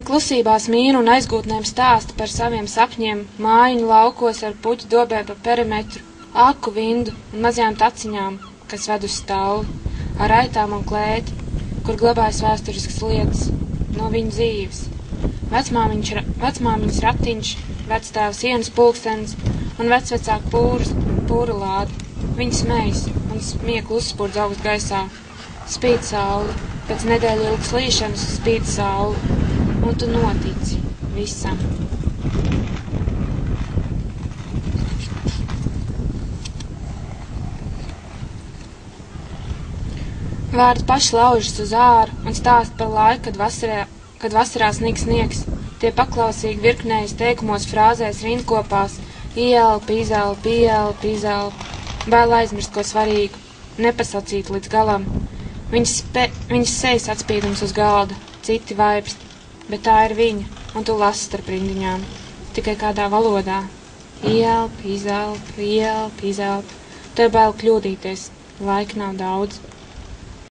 Klusībās mīnu un aizgūtnēm stāsta par saviem sapņiem, mājiņu laukos ar puķu dobē pa perimetru, aku vindu un mazajām taciņām, kas ved uz stāvu, ar aitām un klēti, kur glabājas vēsturiskas lietas no viņa dzīves. Vecmāmiņas ratiņš, vectēvs ienas pulkstenis un vecvecāku pūra lādi. Viņi smejas un smieklu uzspurdz augst gaisā. Spīd saule, pēc nedēļu ilgas līšanas spīd saule. Un tu notici visam. Vārdi paši laužas uz āru un stāst par laiku, kad vasarā sniegs. Tie paklausīgi virknējas teikumos, frāzēs, rindkopās, ielpa, izelpa, vēl aizmirst ko svarīgu, nepasacīt līdz galam. Viņas sejas atspīdums uz galda, citi vaipst. Bet tā ir viņa, un tu lasi starp rindiņām, tikai kādā valodā. Ielpa, izelpa, tev bail kļūdīties, laika nav daudz.